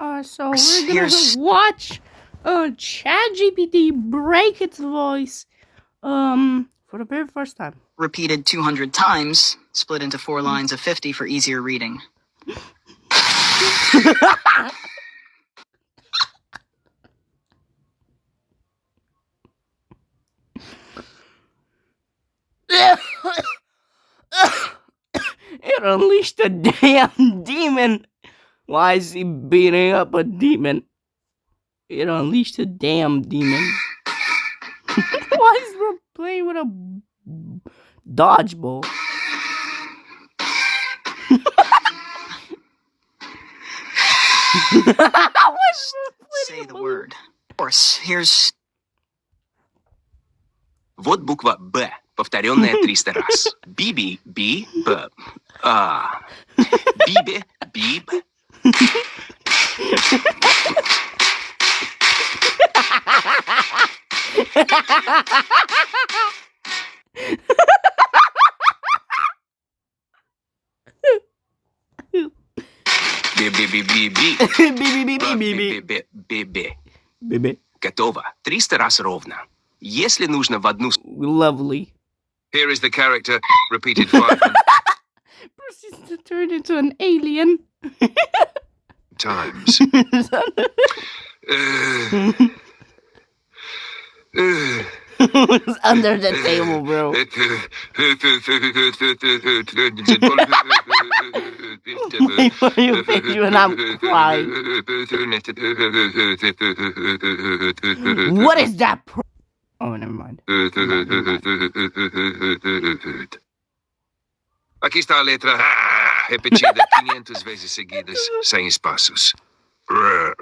So we're gonna watch ChatGPT break its voice for the very first time. Repeated 200 times, split into 4 lines of 50 for easier reading. It unleashed a damn demon. Why is he beating up a demon? It unleashed a damn demon. Why is he playing with a dodgeball? Say the word. Of course, here's... Вот буква «Б», повторенная 300 раз. Биби, би, б. Бибе, биб. Би-би-би-би-би. Готово. 300 раз ровно. Если нужно в одну... Lovely. Here is the character repeated 500 Proceeds to turn into an alien. times. It's under the table, bro. Why are you picking when I'm crying? What is that? Oh, never mind. Aqui está a letra repetida 500 vezes seguidas, sem espaços. What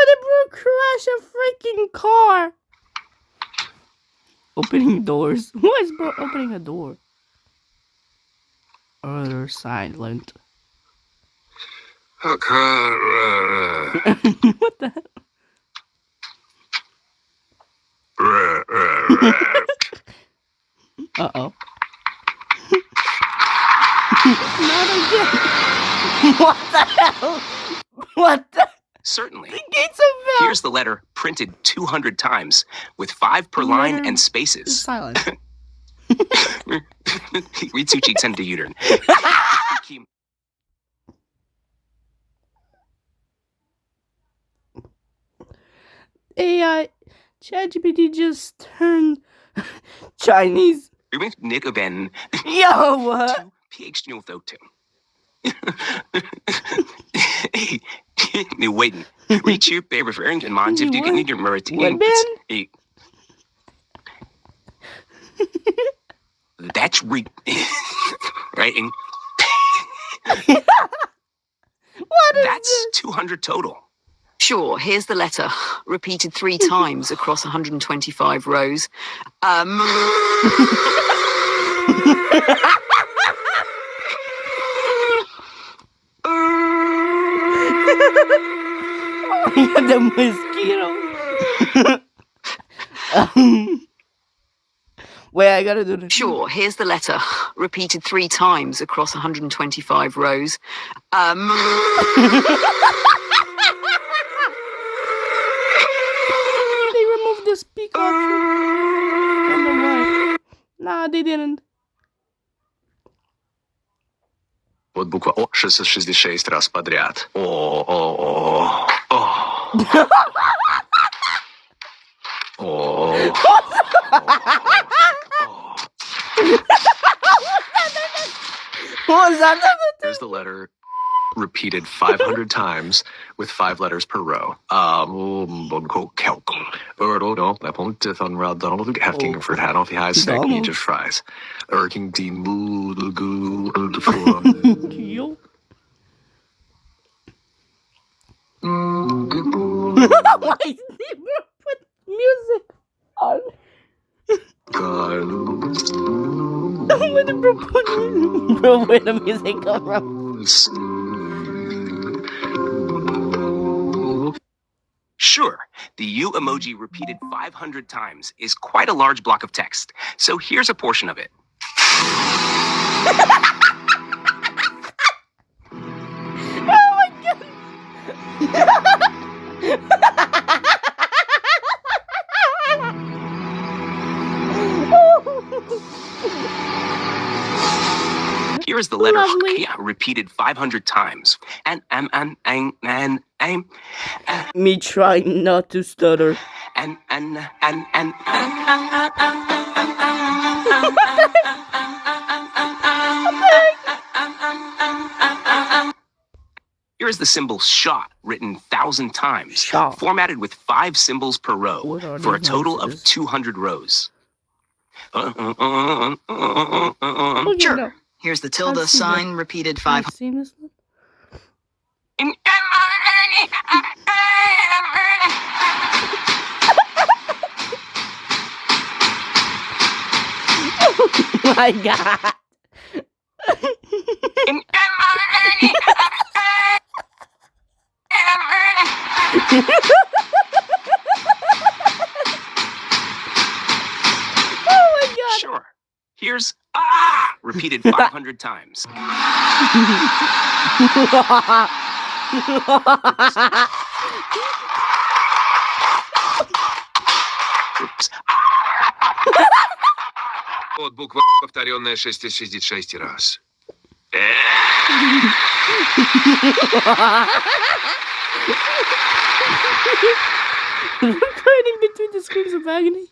if bro crash a freaking car? Opening doors. Why is bro opening a door? Other silent. What the hell? Uh-oh. Not again. What the hell? What the? Certainly. The gates of hell. Here's the letter printed 200 times with 5 per line and spaces. Silent. Read Suchi send to Udern. AI ChatGPT just turned Chinese. Nick Ben. Yo, what? PH Newthoto. Nu waiting. Reach your paper for and minds if you can need your merit. What, Ben? That's right. And What is that's this? 200 total. Sure, here's the letter. Repeated 3 times across 125 rows. The mosquito. Wait, I gotta do this. Sure, here's the letter. Repeated 3 times across 125 rows. They removed the speak option on the right. Nah, they didn't. Вот буква О 666 раз подряд. О. What was that? Here's the letter repeated 500 times with 5 letters per row. Hefking for hat off the high snack me just fries. Erking the Why did they put music on? Where did bro put music? Bro, where the music come from? Shh. Sure. The U emoji repeated 500 times is quite a large block of text. So here's a portion of it. Here is the letter Lovely. repeated 500 times. And Me trying not to stutter. Here is the symbol SHA written 1,000 times, SHA. formatted with 5 symbols per row What are for a these total of nonsense? 200 rows. Okay, Sure. no. Here's the tilde I've seen sign repeated 500. I've seen this one. Oh my god. Oh my god. Sure. Here's repeated 500 times. Oops. Вот буква, повторенная 666 раз. Recording between the screams of agony.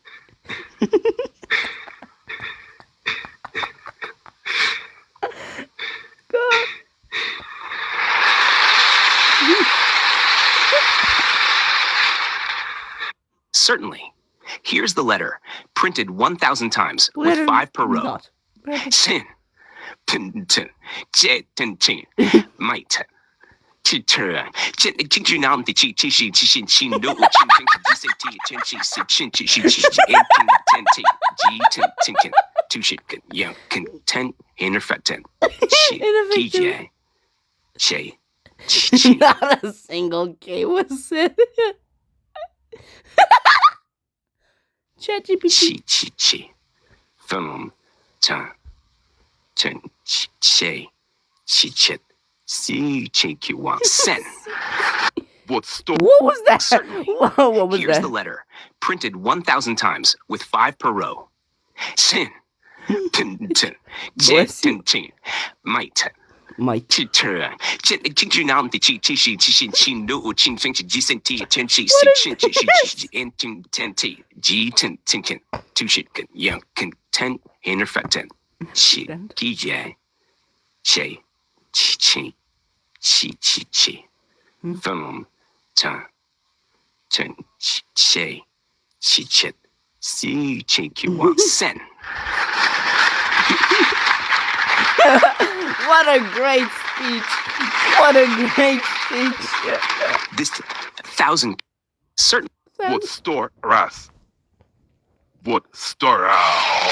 God. Certainly. Here's the letter, printed 1,000 times with Letter 5 per row. not. Sin. Tin, tin, jet, tin, tin, might. Teacher, teacher now the chi chi chi chi chi chi no chin chin chi say ti chin chi si chin chi chi chi and tin tin ji tin tin tin two shit can yeah can ten ineffective shit DJ Shay chi Not a single K was said. ChatGPT. chi film chan chen shay chi chit see chi q one sen. Вот сто. What was that? Certainly. Whoa, what was Here's that? the letter, printed 1,000 times with 5 per row. Sin. Tin, tin, Bless you. tin, tin, might. Mike. Teacher, teacher now the chi chi chi chi chi no chin fin chi sen ti ten chi What is chin chi chi and tin ten ti ji tin tin kin two shit can yeah can ten ineffective shit Friend. DJ Shay chi chi chi chi Hmm. film chan chen shay chi chit see chi q one sen. What a great speech. What a great speech. This 1,000 certain Вот 100 раз. Вот 100 раз.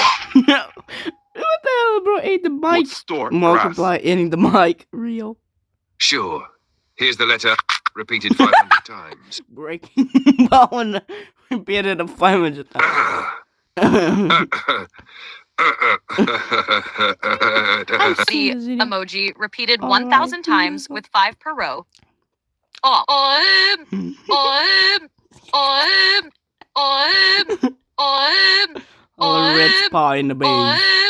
What the hell, bro? Ate the Вот mic. 100 раз. Multiply eating the mic. Real. Sure. Here's the letter, repeated 500 times. Breaking bone. Repeated it 500 times. I've The seen this video. emoji repeated All 1,000 right. times with 5 per row. Oh, All the red spot in the base.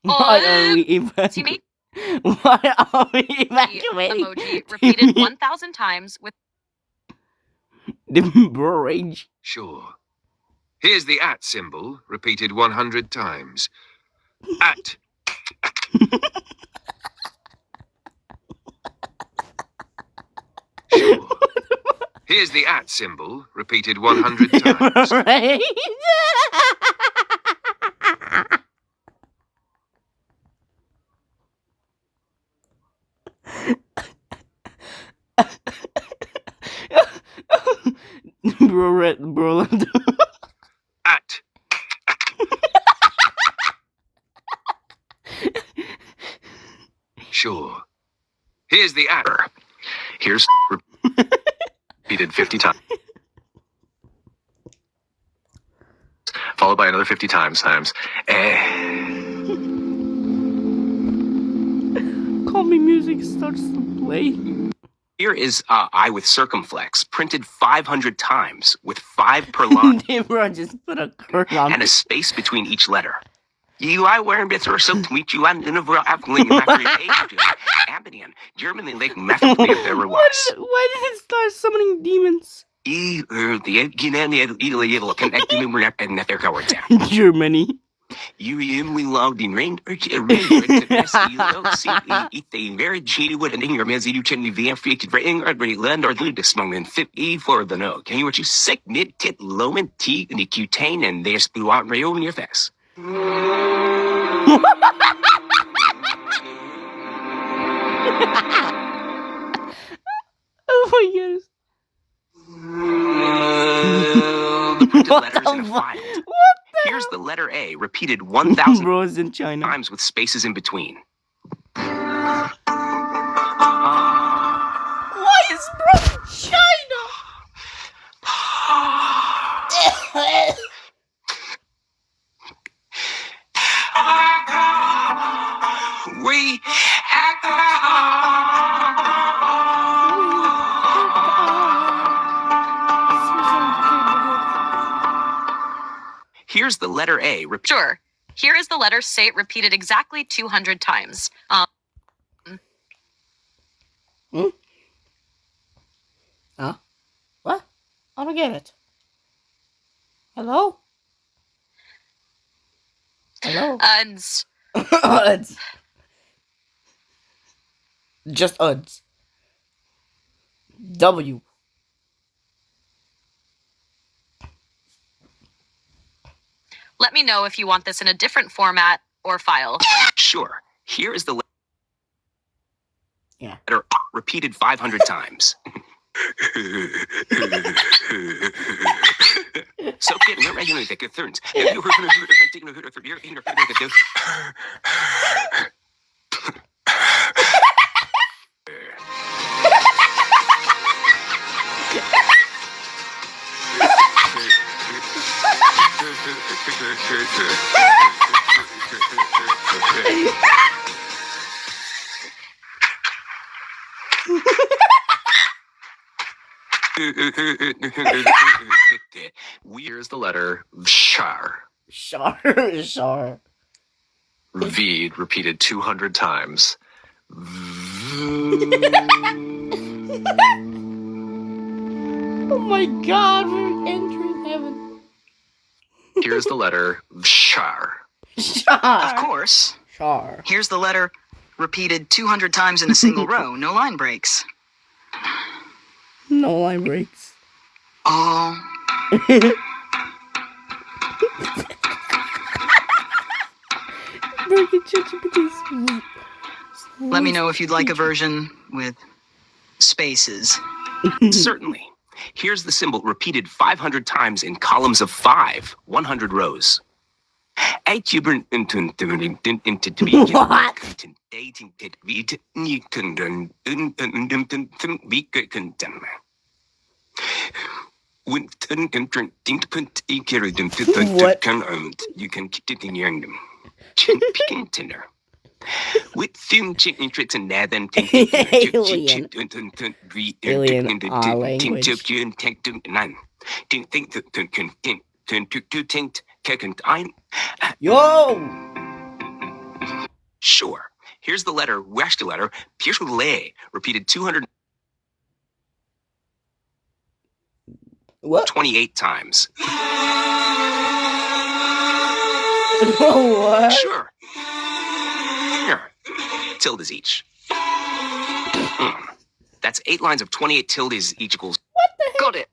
Why are we See me? evacuating? Why are we The evacuating? emoji repeated 1,000 times with The rage. Sure. Here's the at symbol, repeated 100 times. At. Sure. Here's the at symbol, repeated 100 times. Rage. bro, At. sure. Here's the at. Here's repeated 50 times. Followed by another 50 times. Call me music starts to play. Here is I with circumflex, printed 500 times with 5 per line Bro, just put a curtain on and a it. space between each letter. You are wearing better so to meet you and in a Germany like method there was. Why did it start summoning demons? Germany. You only loved in rain or very cheated with an Ingram as you can be affected for Ingrid land or this moment 50 for the no. Can you what you sick knit tit low and tea and the cutane and there's blue out rail in your face. Oh my goodness. The printed What letters the in a fu- file. What the Here's the letter A, repeated 1,000 Bro, it's in China. times with spaces in between. Why is bro in China? We Here's the letter A, Sure. Here is the letter say it repeated exactly 200 times. Huh? What? I don't get it. Hello? Hello? Uns. Uds. Just uds. W. Let me know if you want this in a different format or file. Sure. Here is the Yeah. letter repeated 500 times. So get no regular thick thirds. Here's the letter Vshar. Sure. V repeated 200 times. Oh my god, we're entering heaven. Here's the letter Vshar. Of course. Sure. Here's the letter repeated 200 times in a single row. No line breaks. No line breaks. Oh. Let me know if you'd like a version with spaces. Certainly. Here's the symbol repeated 500 times in columns of 5, 100 rows. What? You can keep it in your name. Chicken tender. With thin chicken tricks and that and Alien language. Yo! Sure. Here's the letter, the letter, repeated 228 What? times. What? Sure. Here. Tildes each. That's 8 lines of 28 tildes each equals. Got it.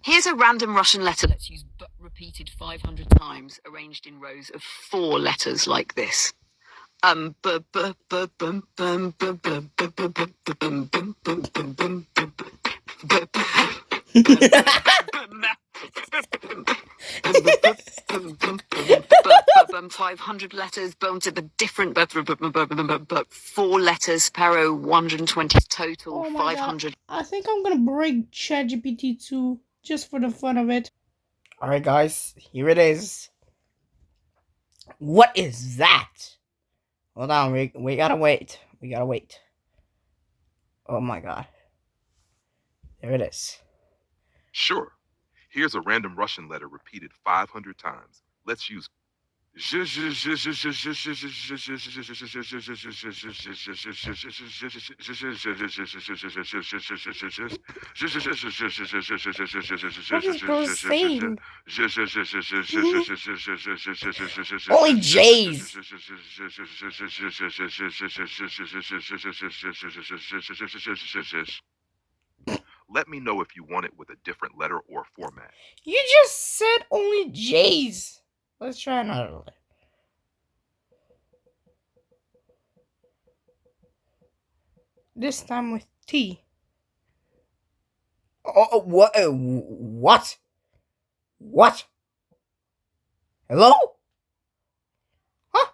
Here's a random Russian letter. Let's use but repeated 500 times, arranged in rows of 4 letters like this. 500 letters, bones at the different, but 4 letters, Sparrow, 120 total, Oh my god. 500. I think I'm gonna break ChatGPT 2 just for the fun of it. Alright, guys, here it is. What is that? Hold on, we gotta wait. We gotta wait. Oh my god. There it is. Sure. Here's a random Russian letter repeated 500 times. Let's use. Only J's. Let me know if you want it with a different letter or format. You just said only J's. Let's try another letter. This time with T. Oh, what? What? What? Hello? Huh?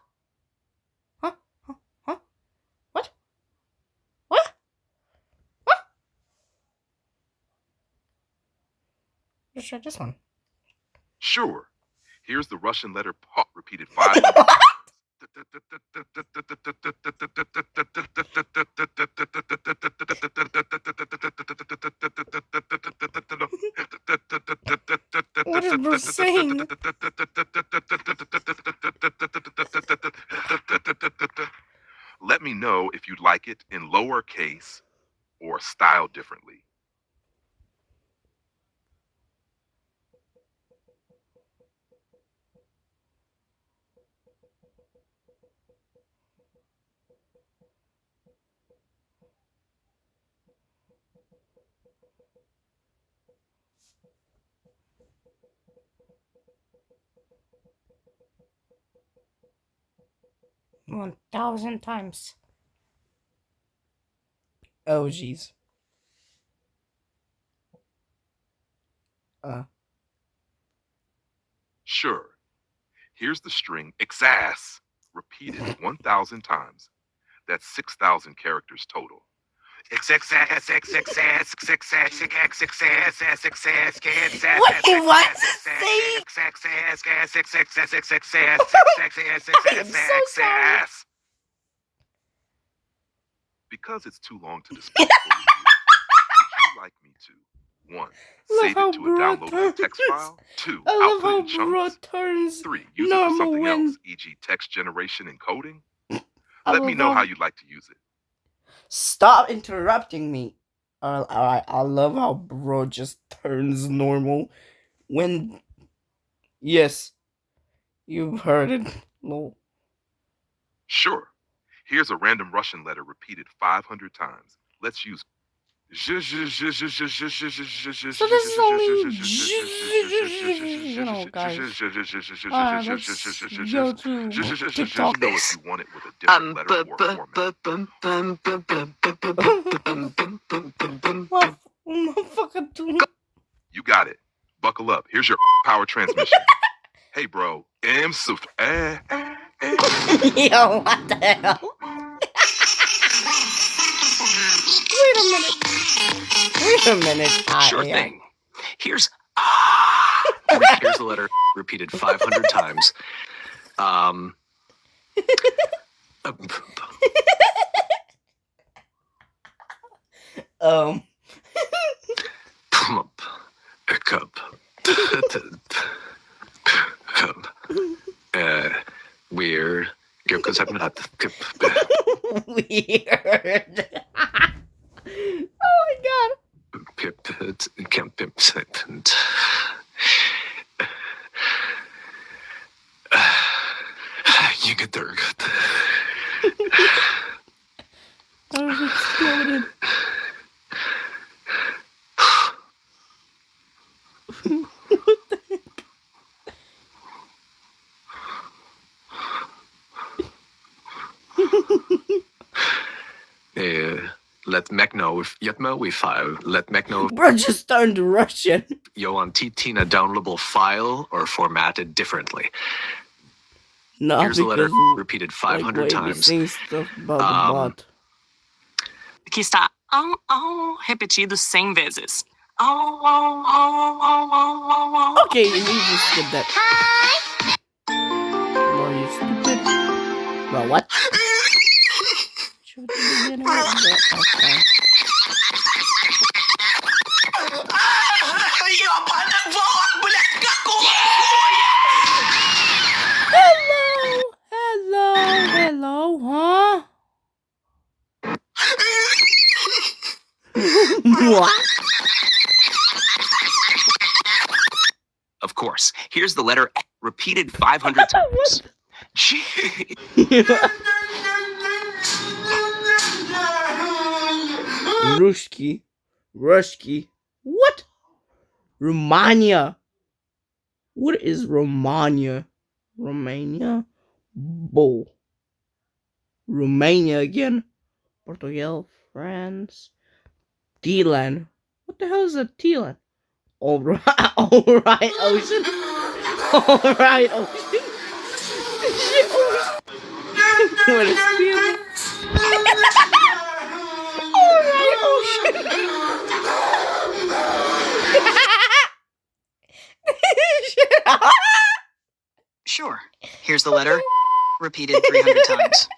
Huh? Huh? Huh? What? What? What? Let's try this one. Sure. Here's the Russian letter P repeated 500 times. What is Bruce saying? Let me know if you'd like it in lowercase or styled differently. $1,000 times. Oh, jeez. Sure. Here's the string XAS repeated 1,000 times. That's 6,000 characters total. Because it's too long to display, would you like me to 1. Save it to a downloadable text file. 2. I love Output how in chunks. Bro turns 3. Use it for normal something when else, e.g. text generation and coding. I Let me love know how you'd like to use it. Stop interrupting me. I love how Bro just turns normal when. Yes, you've heard it. Lol. Sure. Here's a random Russian letter repeated 500 times. Let's use. So this is only, you know, guys. Let's go to TikTok. Know if you want it with a different letter or format. Motherfucker, dude. You got it. Buckle up. Here's your power transmission. Hey, bro. Yo, what the hell? Wait a minute. Sure thing. Here's the letter repeated 500 times. Plump. A cup. Weird. Weird. Oh my god. You get there. I was exploded. What the heck? Let Mac know if Yetma we file. Let Mac know Bro just turned Russian. you want Tina downloadable file or formatted differently. Not Here's the letter because repeated like 500 why times. be saying stuff about the bot. Aqui está. Repetido 100 vezes. Okay, you just skip that. Bro, you stupid. Bro, what? Should we begin with that? Okay. Hello, huh? What? Of course. Here's the letter repeated 500 times. Rushki. What? Romania. What is Romania? Romania? Bull. Romania again. Portugal, France. Thailand. What the hell is a Thailand? Alright, Ocean. Alright, Ocean. Shit, Ocean. What is Thailand? Alright, Ocean. Sure. Here's the letter, repeated 300 times.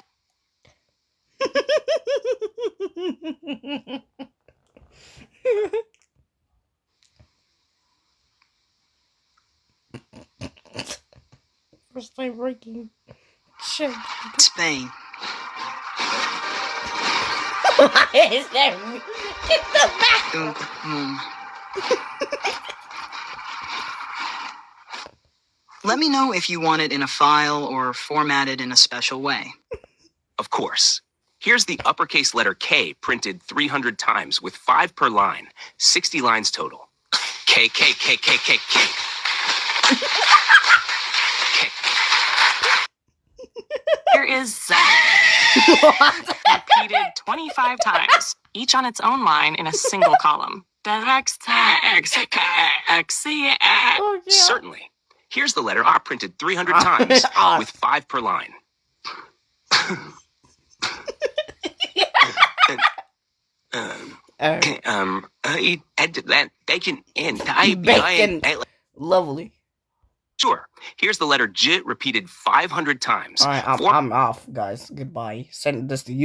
First time working. Shit. Spain. Why is there music in the back? Let me know if you want it in a file or formatted in a special way. Of course. Here's the uppercase letter K printed 300 times with 5 per line. 60 lines total. K, K, K, K, K, K. K. Here is Z. Repeated 25 times, each on its own line in a single column. Certainly. Here's the letter R printed 300 times with 5 per line. I had that bacon and Bacon. Lovely. Sure. Here's the letter J repeated 500 times. Alright, I'm off, guys. Goodbye. Send this to you.